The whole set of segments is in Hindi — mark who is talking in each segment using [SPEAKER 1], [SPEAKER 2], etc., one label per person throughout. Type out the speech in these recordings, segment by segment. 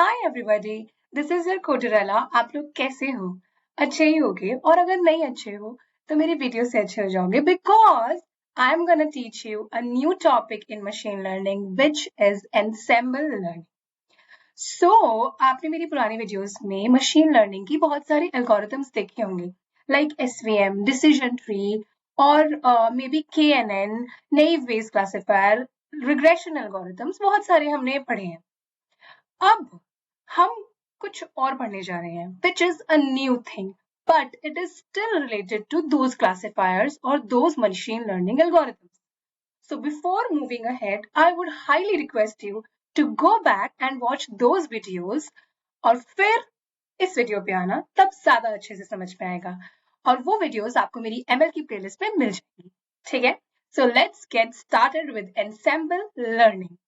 [SPEAKER 1] Hi everybody, this is your कोटरेला। आप लोग कैसे हो? अच्छे ही होगे, और अगर नहीं अच्छे हो तो मेरी वीडियो से अच्छे हो जाओगे, because I am gonna teach you a new topic in machine learning which is ensemble learning. So आपने मेरी पुरानी वीडियोस में मशीन लर्निंग की बहुत सारी एल्गोरिथम्स देखे होंगे, लाइक एसवीएम, डिसीजन ट्री, और may be KNN, naive Bayes classifier, regression algorithms, बहुत सारे हमने पढ़े हैं। अब हम कुछ और पढ़ने जा रहे हैं, which is a new thing, but it is still related to those classifiers or those machine learning algorithms. So before moving ahead, I would highly request you to go back and watch those videos, और फिर इस वीडियो पे आना, तब ज्यादा अच्छे से समझ में आएगा। और वो वीडियोस आपको मेरी ML की प्लेलिस्ट में मिल जाएगी, ठीक है? So let's get started with ensemble learning.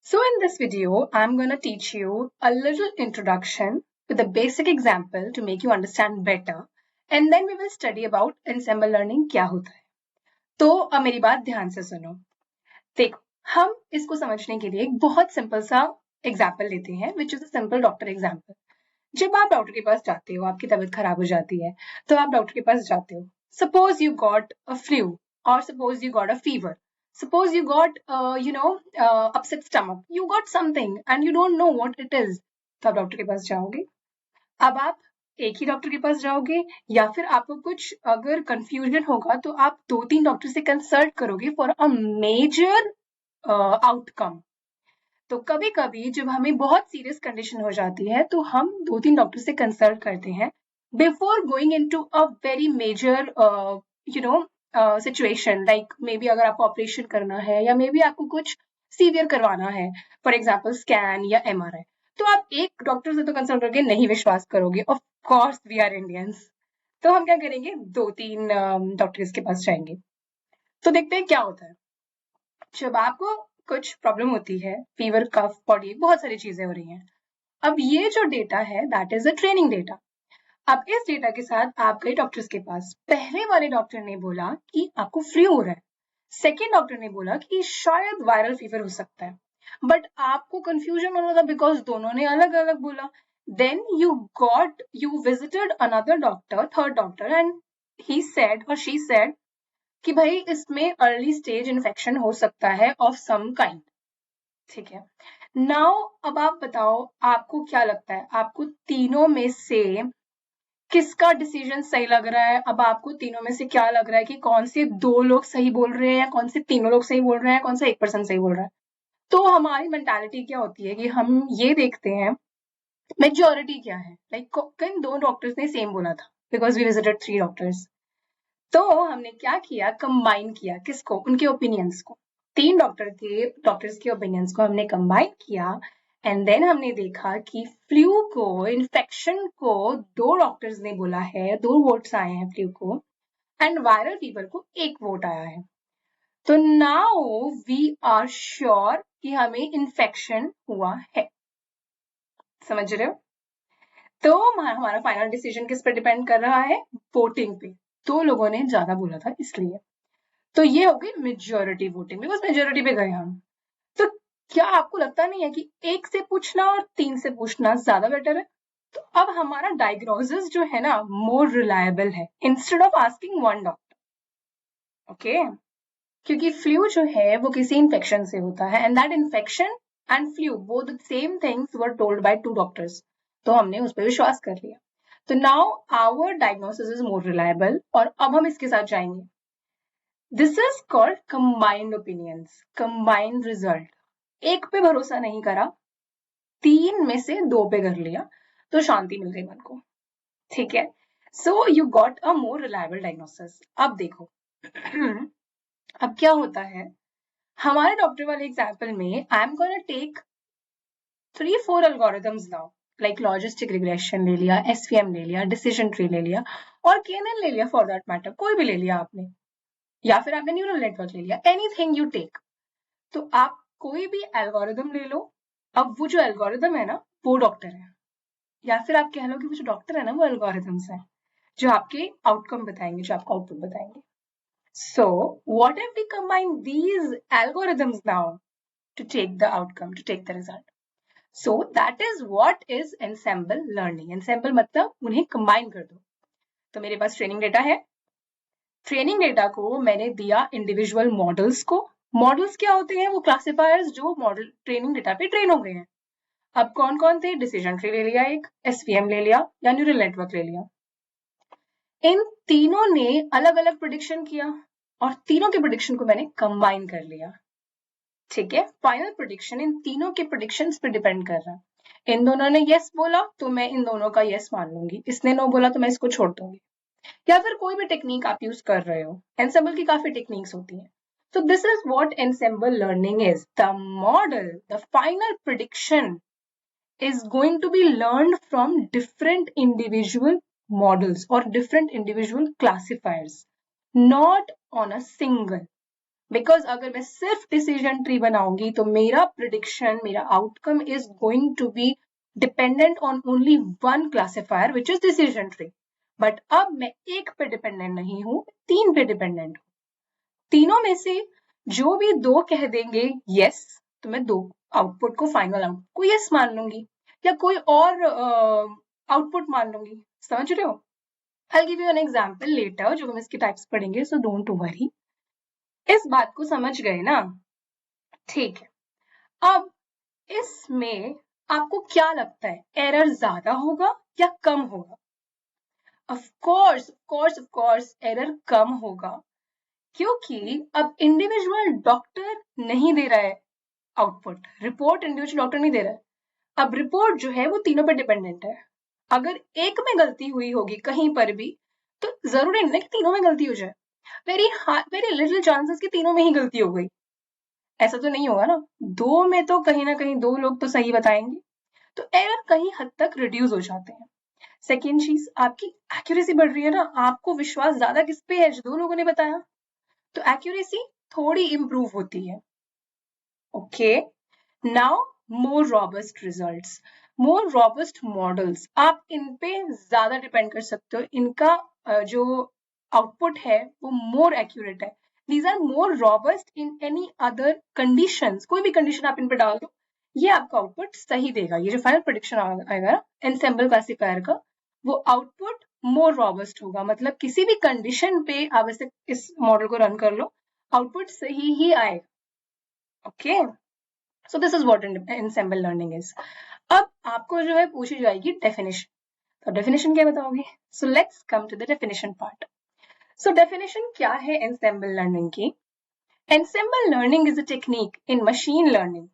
[SPEAKER 1] So in this video, I'm going to teach you a little introduction with a basic example to make you understand better. And then we will study about ensemble learning क्या होता है। तो अब मेरी बात ध्यान से सुनो। देखो, हम इसको समझने के लिए एक बहुत सिंपल सा एग्जाम्पल लेते हैं, which is a simple doctor example. जब आप डॉक्टर के पास जाते हो, आपकी तबीयत खराब हो जाती है, तो आप डॉक्टर के पास जाते हो। Suppose you got a flu, or suppose you got a fever, suppose you got upset stomach, you got something and you don't know what it is, तो आप डॉक्टर के पास जाओगे। अब आप एक ही डॉक्टर के पास जाओगे, या फिर आपको कुछ अगर कंफ्यूजन होगा तो आप 2-3 डॉक्टर से कंसल्ट करोगे फॉर अ मेजर आउटकम। तो कभी कभी जब हमें बहुत सीरियस कंडीशन हो जाती है तो हम 2-3 डॉक्टर से कंसल्ट करते हैं before going into a very major situation, like maybe अगर आपको ऑपरेशन करना है, या मे बी आपको कुछ सीवियर करवाना है, फॉर एग्जाम्पल स्कैन या MRI, तो आप एक डॉक्टर से तो कंसल्ट करके नहीं विश्वास करोगे। Of course we are Indians, तो हम क्या करेंगे, 2-3 डॉक्टर्स के पास जाएंगे। तो देखते हैं क्या होता है। जब आपको कुछ प्रॉब्लम होती है, फीवर, कफ, बॉडी, बहुत सारी चीजें हो रही हैं। अब ये जो डेटा है, that is a training data. अब इस डेटा के साथ आप गए डॉक्टर्स के पास। पहले वाले डॉक्टर ने बोला कि आपको फ्लू हो रहा है, सेकेंड डॉक्टर ने बोला कि शायद वायरल फीवर हो सकता है, बट आपको कंफ्यूजन होना था बिकॉज दोनों ने अलग अलग बोला। Then you visited another doctor, third doctor, and he said or she said कि भाई इसमें अर्ली स्टेज इन्फेक्शन हो सकता है ऑफ सम काइंड, ठीक है। नाउ अब आप बताओ, आपको क्या लगता है, आपको तीनों में से किसका डिसीजन सही लग रहा है? अब आपको तीनों में से क्या लग रहा है कि कौन से 2 लोग सही बोल रहे हैं, या कौन से तीनों लोग सही बोल रहे हैं, कौन सा 1% सही बोल रहा है? तो हमारी मेंटालिटी क्या होती है कि हम ये देखते हैं मेजोरिटी क्या है, लाइक किन 2 डॉक्टर्स ने सेम बोला था, बिकॉज वी विजिटेड 3 डॉक्टर्स। तो हमने क्या किया, कंबाइन किया, किसको, उनके ओपिनियंस को। 3 डॉक्टर्स के ओपिनियंस को हमने कंबाइन किया, एंड देन हमने देखा कि फ्लू को, इन्फेक्शन को 2 डॉक्टर्स ने बोला है, 2 वोट्स आए हैं फ्लू को, एंड वायरल फीवर को 1 वोट आया है। तो नाउ वी आर श्योर कि हमें इन्फेक्शन हुआ है। समझ रहे हो? तो हमारा फाइनल डिसीजन किस पर डिपेंड कर रहा है, वोटिंग पे। 2 लोगों ने ज्यादा बोला था इसलिए। तो ये हो गई मेजोरिटी वोटिंग, बिकॉज मेजोरिटी पे गए हम। तो क्या आपको लगता नहीं है कि 1 से पूछना और 3 से पूछना ज्यादा बेटर है? तो अब हमारा डायग्नोसिस जो है ना, मोर रिलायबल है, instead of asking 1 doctor, okay. क्योंकि फ्लू जो है वो किसी इन्फेक्शन से होता है, and that infection and flu both the same things were told by 2 doctors, तो हमने उस पर विश्वास कर लिया। तो now our diagnosis is more reliable, और अब हम इसके साथ जाएंगे। This is called combined opinions, combined result. 1 पे भरोसा नहीं करा, 3 में से 2 पे कर लिया, तो शांति मिल गई मन को, ठीक है। So you got a more reliable diagnosis. अब देखो अब क्या होता है, हमारे डॉक्टर वाले एग्जाम्पल में I am gonna take 3-4 algorithms now, like logistic regression ले लिया, SVM ले लिया, डिसीजन ट्री ले लिया, और KNN ले लिया, फॉर दैट मैटर, कोई भी ले लिया आपने, या फिर आपने न्यूरल नेटवर्क ले लिया, एनीथिंग यू टेक। तो आप कोई भी एल्गोरिदम ले लो। अब वो जो एल्गोरिदम है ना, वो डॉक्टर है, या फिर आप कह लो कि वो जो डॉक्टर है ना, वो एल्गोरिदम्स है जो आपके आउटकम बताएंगे, जो आपको आउटपुट बताएंगे। So what if we combine these algorithms now to take the outcome, to take the result? So that is what is ensemble learning. Ensemble मतलब उन्हें कंबाइन कर दो. तो मेरे पास ट्रेनिंग डेटा है. ट्रेनिंग डेटा को मैंने दिया इंडिविजुअल मॉडल्स को. मॉडल्स क्या होते हैं? वो क्लासिफायर्स जो मॉडल ट्रेनिंग डेटा पे ट्रेन हो गए हैं. अब कौन कौन थे? डिसीजन ट्री ले लिया, एक एसवीएम ले लिया या न्यूरल नेटवर्क ले लिया. इन तीनों ने अलग अलग प्रेडिक्शन किया और तीनों के प्रेडिक्शन को मैंने कंबाइन कर लिया. ठीक है. फाइनल प्रेडिक्शन इन तीनों के प्रेडिक्शंस पे डिपेंड कर रहा है. इन दोनों ने यस बोला तो मैं इन दोनों का यस मान लूंगी, इसने नो बोला तो मैं इसको छोड़ दूंगी. या फिर कोई भी टेक्निक आप यूज कर रहे हो. एनसेम्बल की काफी टेक्निक्स होती हैं. So this is what ensemble learning is. The model, the final prediction is going to be learned from different individual models or different individual classifiers, not on a single. Because अगर मैं सिर्फ डिसीजन ट्री बनाऊंगी तो मेरा प्रिडिक्शन, मेरा outcome is going to be dependent on only one classifier, which is decision tree. But अब मैं एक पे डिपेंडेंट नहीं हूं, तीन पे डिपेंडेंट हूं. तीनों में से जो भी दो कह देंगे यस, तो मैं दो आउटपुट को, फाइनल आउटपुट को यस मान लूंगी या कोई और आउटपुट मान लूंगी. समझ रहे हो? I'll give you an example later जब हम इसके टाइप्स पढ़ेंगे, so don't worry. इस बात को समझ गए ना? ठीक है. अब इसमें आपको क्या लगता है, एरर ज्यादा होगा या कम होगा? ऑफ कोर्स एरर कम होगा, क्योंकि अब इंडिविजुअल डॉक्टर नहीं दे रहा है आउटपुट. रिपोर्ट इंडिविजुअल डॉक्टर नहीं दे रहा है. अब रिपोर्ट जो है वो तीनों पर डिपेंडेंट है. अगर एक में गलती हुई होगी कहीं पर भी तो जरूरी नहीं कि तीनों में गलती हो जाए. वेरी लिटिल चांसेस कि तीनों में ही गलती हो गई. ऐसा तो नहीं होगा ना. दो में तो कहीं ना कहीं दो लोग तो सही बताएंगे, तो एरर कहीं हद तक रिड्यूस हो जाते हैं. सेकेंड चीज, आपकी एक्यूरेसी बढ़ रही है ना. आपको विश्वास ज्यादा किस पे है? जो दो लोगों ने बताया, तो एक्यूरेसी थोड़ी इंप्रूव होती है. Okay. Now more robust results, more robust models, आप इन पे ज्यादा डिपेंड कर सकते हो. इनका जो आउटपुट है वो मोर एक्यूरेट है. These are more robust in any other conditions. कोई भी कंडीशन आप इन पे डाल दो, ये आपका आउटपुट सही देगा. ये जो फाइनल प्रेडिक्शन आएगा एनसेम्बल क्लासिफायर का, वो आउटपुट मोर रॉबस्ट होगा. मतलब किसी भी कंडीशन पे आप इस मॉडल को रन कर लो, आउटपुट सही ही आएगा. Okay. So this is what ensemble learning is. अब आपको जो है पूछी जाएगी डेफिनेशन. तो डेफिनेशन क्या बताओगे? So let's come to the definition part. So definition क्या है एनसेम्बल लर्निंग की? Ensemble learning is a technique in machine learning.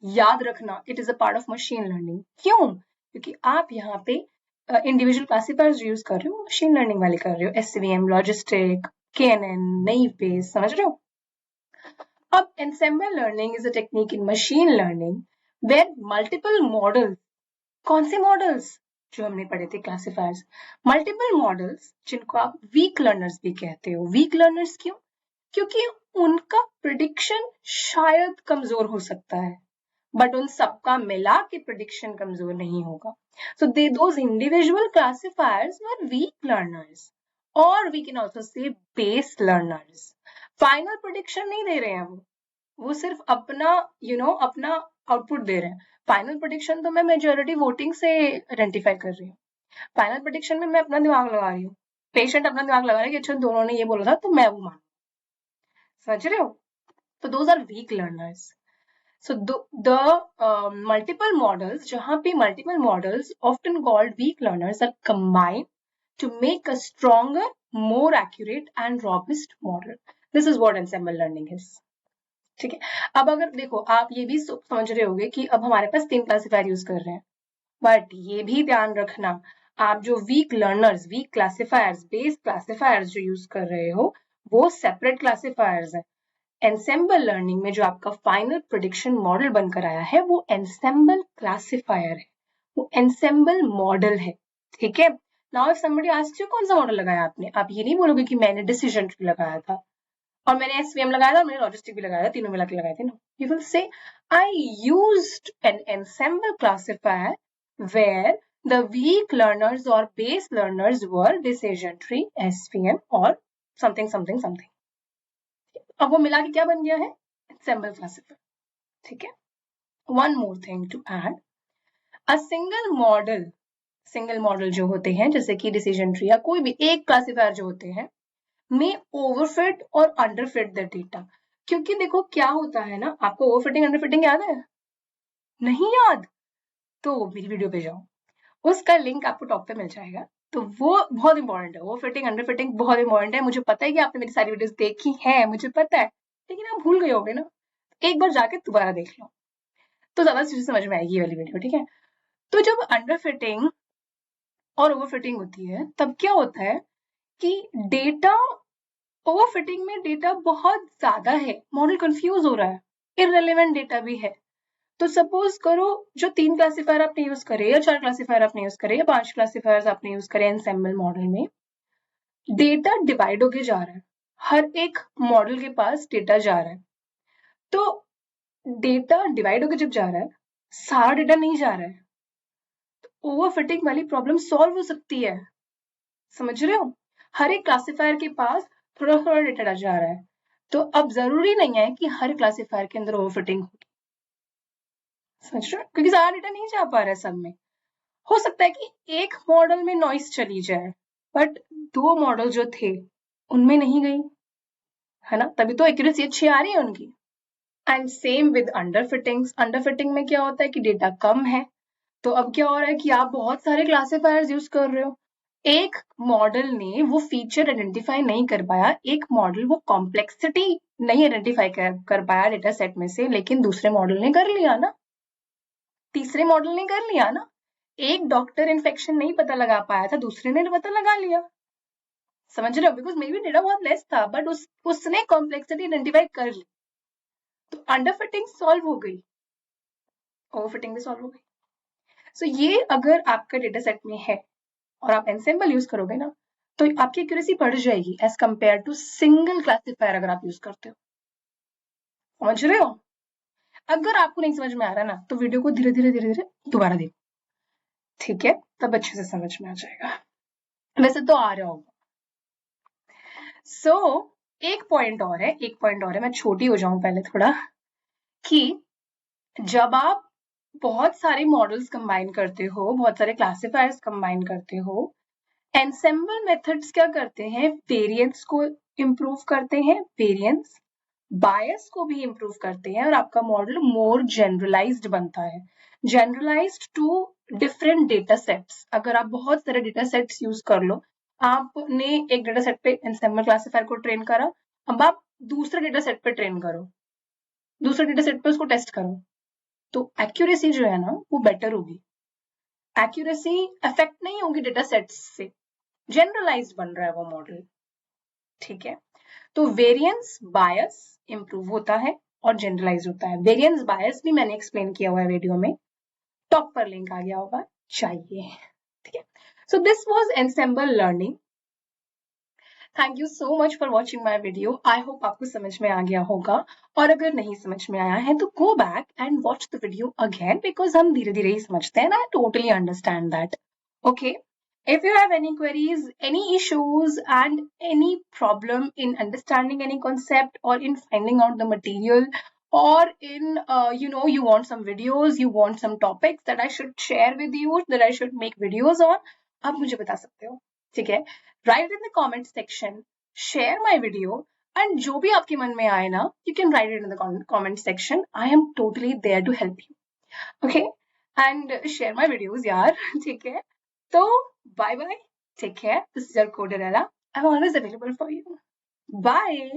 [SPEAKER 1] याद रखना, it is a part of machine learning. क्यों? क्योंकि आप यहाँ पे इंडिविजुअल क्लासिफायर्स यूज कर रहे हो, मशीन लर्निंग वाले कर रहे हो. एसवीएम, लॉजिस्टिक, KNN, नई पेज. समझ रहे हो? अब ensemble learning is a technique in machine learning where multiple models, कौन से मॉडल्स? जो हमने पढ़े थे क्लासिफायर्स. मल्टीपल मॉडल्स जिनको आप वीक लर्नर्स भी कहते हो. वीक लर्नर्स क्यों? क्योंकि उनका प्रिडिक्शन शायद कमजोर हो सकता है, बट उन सबका मिला के प्रिडिक्शन कमजोर नहीं होगा. So those individual classifiers were weak learners, और we can also say base learners. Final prediction नहीं दे रहे हैं वो सिर्फ अपना अपना आउटपुट दे रहे हैं. फाइनल प्रेडिक्शन तो मैं मेजॉरिटी वोटिंग से आइडेंटिफाई कर रही हूँ. फाइनल प्रेडिक्शन में मैं अपना दिमाग लगा रही हूँ. पेशेंट अपना दिमाग लगा रहा है कि अच्छा दोनों ने ये बोला था तो मैं वो मान. समझ रहे हो? तो those are weak learners. So the multiple models, जहाँ पे multiple models often called weak learners are combined to make a stronger, more accurate and robust model. This is what ensemble learning is. ठीक है. अब अगर देखो, आप ये भी समझ रहे होगे कि अब हमारे पास 3 क्लासिफायर यूज कर रहे हैं, बट ये भी ध्यान रखना, आप जो week learners, week classifiers, base classifiers जो यूज कर रहे हो वो सेपरेट क्लासिफायर्स हैं. एनसेम्बल लर्निंग में जो आपका फाइनल प्रेडिक्शन मॉडल बनकर आया है वो एनसेम्बल क्लासिफायर है, वो एनसेम्बल मॉडल है. ठीक है. Now if somebody asks you कौन सा मॉडल लगाया आपने, आप ये नहीं बोलोगे कि मैंने डिसीजन ट्री लगाया था और मैंने एसवीएम लगाया था और मैंने लॉजिस्टिक भी लगाया था, तीनों मिला के लगाए थे. No, you will say I used an ensemble classifier where the weak learners or base learners were decision tree, SVM or something. अब वो मिला के क्या बन गया है? Ensemble classifier. ठीक है. One more thing to add, a single model जो होते हैं जैसे कि डिसीजन ट्री या कोई भी एक क्लासिफायर जो होते हैं, में ओवरफिट और अंडरफिट द डेटा। क्योंकि देखो क्या होता है ना, आपको ओवरफिटिंग अंडरफिटिंग याद है? नहीं याद? तो मेरी वीडियो पे जाओ, उसका लिंक आपको टॉप पे मिल जाएगा। तो वो बहुत इंपॉर्टेंट है, ओवरफिटिंग अंडरफिटिंग बहुत इंपॉर्टेंट है। मुझे पता है कि आपने मेरी सारी वीडियोस देखी हैं, मुझे पता है, लेकिन आप भूल गए होगे ना, एक बार जाके दोबारा देख लो तो ज्यादा चीजें समझ में आएगी ये वाली वीडियो, ठीक है? तो जब अंडरफिटिंग और ओवरफिटिंग होती है तब क्या होता है कि डेटा, ओवरफिटिंग में डेटा बहुत ज्यादा है, मॉडल कंफ्यूज हो रहा है, इररेलेवेंट डेटा भी है। तो सपोज करो जो 3 क्लासिफायर आपने यूज करे या 4 क्लासिफायर आपने यूज करे या 5 क्लासिफायर्स आपने यूज करे एनसेम्बल मॉडल में, डेटा डिवाइड होके जा रहा है, हर एक मॉडल के पास डेटा जा रहा है। तो डेटा डिवाइड होके जब जा रहा है, सारा डेटा नहीं जा रहा है, तो ओवरफिटिंग वाली प्रॉब्लम सॉल्व हो सकती है। समझ रहे हो? हर एक क्लासिफायर के पास थोड़ा थोड़ा डेटा जा रहा है, तो अब जरूरी नहीं है कि हर क्लासिफायर के अंदर ओवरफिटिंग होगी। समझ रहे हो? क्योंकि सारा डेटा नहीं जा पा रहा है सब में। हो सकता है कि एक मॉडल में नॉइस चली जाए, बट 2 मॉडल जो थे उनमें नहीं गई, है ना? तभी तो एक्यूरेसी अच्छी आ रही है उनकी। And same with underfittings. Underfitting में क्या होता है कि डेटा कम है, तो अब क्या हो रहा है कि आप बहुत सारे क्लासिफायर्स यूज कर रहे हो, एक मॉडल ने वो फीचर आइडेंटिफाई नहीं कर पाया, एक मॉडल वो कॉम्प्लेक्सिटी नहीं आइडेंटिफाई कर पाया डेटा सेट में से, लेकिन दूसरे मॉडल ने कर लिया ना, तीसरे मॉडल ने कर लिया ना। एक डॉक्टर इन्फेक्शन नहीं पता लगा पाया था, दूसरे ने पता लगा लिया। समझ रहे हो? बिकॉज मे बी डेटा बहुत लेस था, बट उसने कॉम्प्लेक्सिटी आइडेंटिफाई कर ली, तो अंडरफिटिंग सॉल्व हो गई, ओवरफिटिंग भी सॉल्व हो गई। सो ये अगर आपका डेटा सेट में है और आप एनसेम्बल यूज करोगे ना, तो आपकी एक्यूरेसी बढ़ जाएगी as compared to single classifier अगर आप यूज करते हो। समझ रहे हो? अगर आपको नहीं समझ में आ रहा ना, तो वीडियो को धीरे धीरे धीरे धीरे दोबारा देखो, ठीक है? तब अच्छे से समझ में आ जाएगा। वैसे तो आ रहा होगा। सो एक पॉइंट और है, मैं छोटी हो जाऊं पहले थोड़ा, कि जब आप बहुत सारे मॉडल्स कंबाइन करते हो, बहुत सारे क्लासिफायर्स कंबाइन करते हो, एनसेम्बल मेथड्स क्या करते हैं? वेरिएंस को इम्प्रूव करते हैं, वेरिएंस बायस को भी इम्प्रूव करते हैं, और आपका मॉडल मोर जनरलाइज्ड बनता है, generalised to different data sets. अगर आप बहुत सारे डेटा सेट्स यूज कर लो, आपने एक डेटा सेट पे एनसेम्बल क्लासिफायर को ट्रेन करा, अब आप दूसरे डेटा सेट पे ट्रेन करो, दूसरे डेटा सेट पे उसको टेस्ट करो, तो एक्यूरेसी जो है ना वो बेटर होगी। एक्यूरेसी अफेक्ट नहीं होगी डेटा सेट्स से, जनरलाइज्ड बन रहा है वो मॉडल, ठीक है? तो वेरिएंस बायस इंप्रूव होता है और जनरलाइज होता है। वेरिएंस बायस भी मैंने एक्सप्लेन किया हुआ है वीडियो में, टॉप पर लिंक आ गया होगा, चाहिए, ठीक है? So this was ensemble learning. Thank you so much for watching my video. I hope आपको समझ में आ गया होगा, और अगर नहीं समझ में आया है तो go back and watch the video again, because हम धीरे धीरे ही समझते हैं, I totally understand that. Okay, if you have any queries, any issues, and any problem in understanding any concept or in finding out the material, or in you want some videos, you want some topics that I should share with you, that I should make videos on, आप मुझे बता सकते हो, ठीक है? Write in the comment section, share my video, and जो भी आपके मन में आए ना, you can write it in the comment section. I am totally there to help you. Okay, and share my videos यार, ठीक है? So bye bye, take care. This is your Coderella. I'm always available for you. Bye.